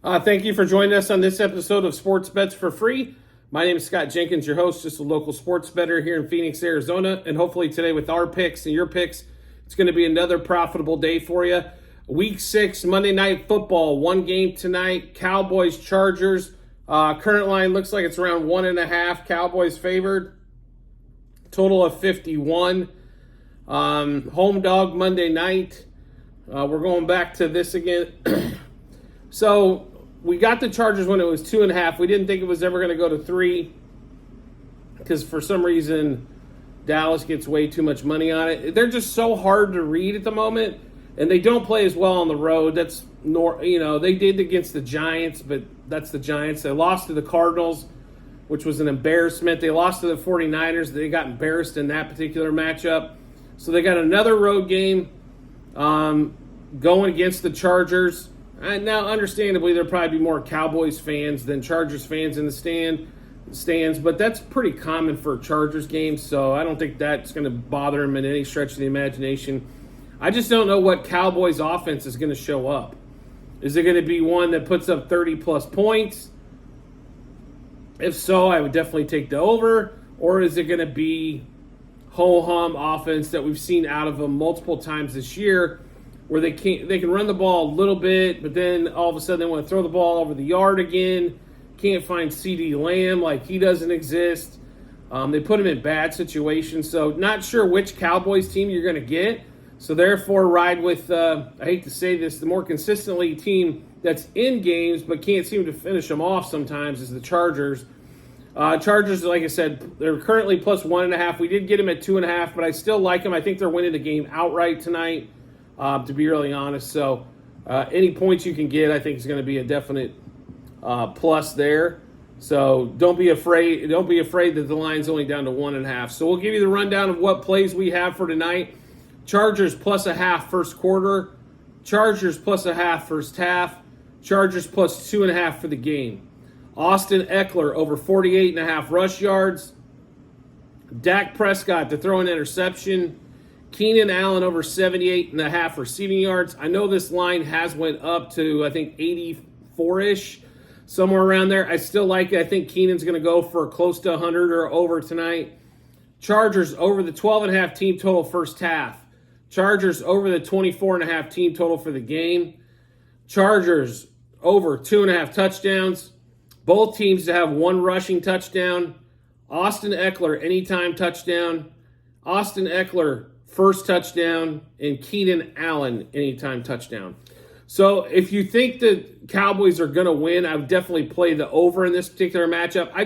Thank you for joining us on this episode of Sports Bets for Free. My name is Scott Jenkins, your host, just a local sports bettor here in Phoenix, Arizona. And hopefully today with our picks and your picks, it's going to be another profitable day for you. Week 6, Monday Night Football, one game tonight, Cowboys, Chargers. Current line looks like it's around 1.5. Cowboys favored. Total of 51. Home dog Monday night. We're going back to this again. So we got the Chargers when it was 2.5. We didn't think it was ever going to go to 3 because for some reason Dallas gets way too much money on it. They're just so hard to read at the moment, and they don't play as well on the road. They did against the Giants, but that's the Giants. They lost to the Cardinals, which was an embarrassment. They lost to the 49ers. They got embarrassed in that particular matchup. So they got another road game going against the Chargers. And now, understandably, there'll probably be more Cowboys fans than Chargers fans in the stands, but that's pretty common for Chargers games, so I don't think that's going to bother them in any stretch of the imagination. I just don't know what Cowboys offense is going to show up. Is it going to be one that puts up 30-plus points? If so, I would definitely take the over. Or is it going to be ho-hum offense that we've seen out of them multiple times this year, where they can run the ball a little bit, but then all of a sudden they want to throw the ball over the yard again. Can't find CeeDee Lamb, like he doesn't exist. They put him in bad situations, so not sure which Cowboys team you're going to get. So therefore, ride with, I hate to say this, the more consistently team that's in games but can't seem to finish them off sometimes is the Chargers. Chargers, like I said, they're currently plus 1.5. We did get them at 2.5, but I still like them. I think they're winning the game outright tonight. To be really honest. So any points you can get, I think, is going to be a definite plus there. So don't be afraid that the line's only down to 1.5. So we'll give you the rundown of what plays we have for tonight. Chargers plus 0.5 first quarter. Chargers plus 0.5 first half. Chargers plus 2.5 for the game. Austin Eckler over 48.5 rush yards. Dak Prescott to throw an interception. Keenan Allen over 78.5 receiving yards. I know this line has went up to, I think, 84-ish, somewhere around there. I still like it. I think Keenan's going to go for close to 100 or over tonight. Chargers over the 12.5 team total first half. Chargers over the 24.5 team total for the game. Chargers over 2.5 touchdowns. Both teams to have one rushing touchdown. Austin Eckler anytime touchdown. Austin Eckler first touchdown, and Keenan Allen anytime touchdown. So if you think the Cowboys are going to win, I would definitely play the over in this particular matchup. I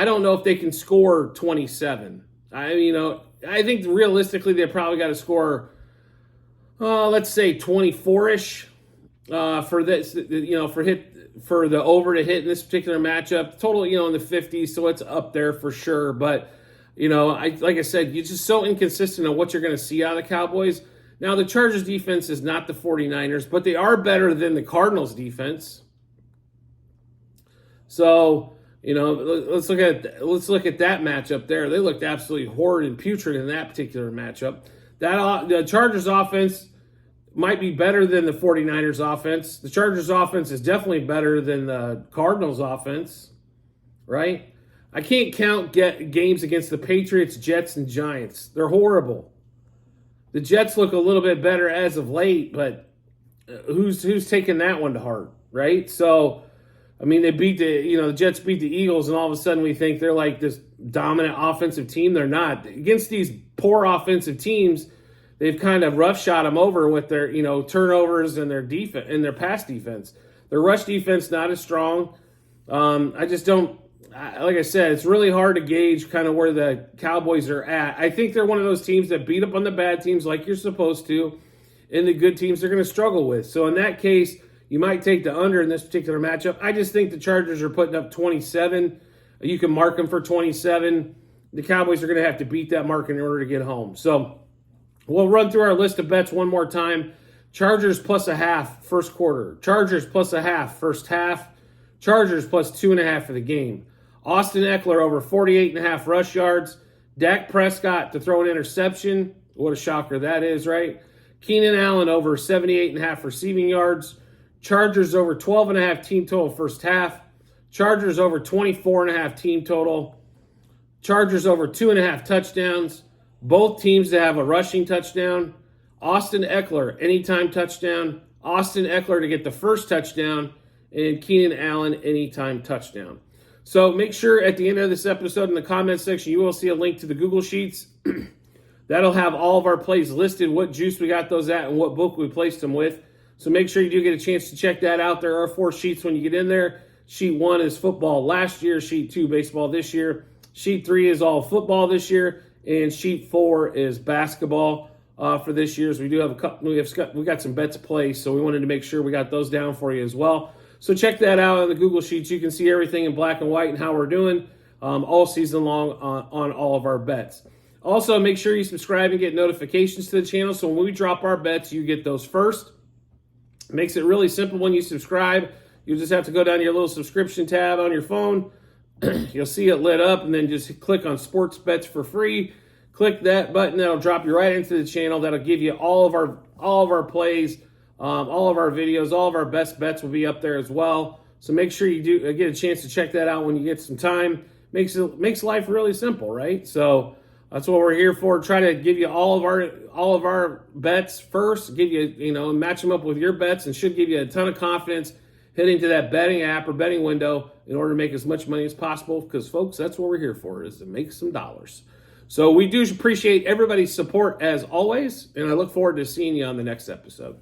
don't know if they can score 27. I think realistically they probably got to score, let's say 24-ish for this, for the over to hit in this particular matchup. Total, in the 50s, so it's up there for sure, but like I said, you're just so inconsistent on what you're going to see out of the Cowboys. Now, the Chargers defense is not the 49ers, but they are better than the Cardinals defense. So, let's look at that matchup there. They looked absolutely horrid and putrid in that particular matchup. The Chargers offense might be better than the 49ers offense. The Chargers offense is definitely better than the Cardinals offense, right? I can't count games against the Patriots, Jets, and Giants. They're horrible. The Jets look a little bit better as of late, but who's taking that one to heart, right? So, they beat the Jets beat the Eagles, and all of a sudden we think they're like this dominant offensive team. They're not. Against these poor offensive teams, they've kind of roughshod them over with their turnovers and their defense and their pass defense. Their rush defense not as strong. I just don't. Like I said, it's really hard to gauge kind of where the Cowboys are at. I think they're one of those teams that beat up on the bad teams like you're supposed to, and the good teams they're going to struggle with. So in that case, you might take the under in this particular matchup. I just think the Chargers are putting up 27. You can mark them for 27. The Cowboys are going to have to beat that mark in order to get home. So we'll run through our list of bets one more time. Chargers plus 0.5 first quarter. Chargers plus 0.5 first half. Chargers plus 2.5 for the game. Austin Eckler over 48.5 rush yards. Dak Prescott to throw an interception. What a shocker that is, right? Keenan Allen over 78.5 receiving yards. Chargers over 12.5 team total first half. Chargers over 24.5 team total. Chargers over 2.5 touchdowns. Both teams to have a rushing touchdown. Austin Eckler, anytime touchdown. Austin Eckler to get the first touchdown. And Keenan Allen, anytime touchdown. So make sure at the end of this episode in the comments section, you will see a link to the Google Sheets. That'll have all of our plays listed, what juice we got those at, and what book we placed them with. So make sure you do get a chance to check that out. There are 4 sheets when you get in there. Sheet 1 is football last year. Sheet 2, baseball this year. Sheet 3 is all football this year. And sheet 4 is basketball for this year. So we do have a couple. We got some bets to play, so we wanted to make sure we got those down for you as well. So check that out on the Google Sheets. You can see everything in black and white and how we're doing all season long on all of our bets. Also, make sure you subscribe and get notifications to the channel, so when we drop our bets, you get those first. It makes it really simple when you subscribe. You just have to go down to your little subscription tab on your phone. You'll see it lit up, and then just click on Sports Bets for free. Click that button. That'll drop you right into the channel. That'll give you all of our plays, all of our videos, all of our best bets will be up there as well. So make sure you do get a chance to check that out when you get some time. Makes life really simple, right? So that's what we're here for. Try to give you all of our bets first. Give you match them up with your bets, and should give you a ton of confidence heading to that betting app or betting window in order to make as much money as possible. Because folks, that's what we're here for, is to make some dollars. So we do appreciate everybody's support as always, and I look forward to seeing you on the next episode.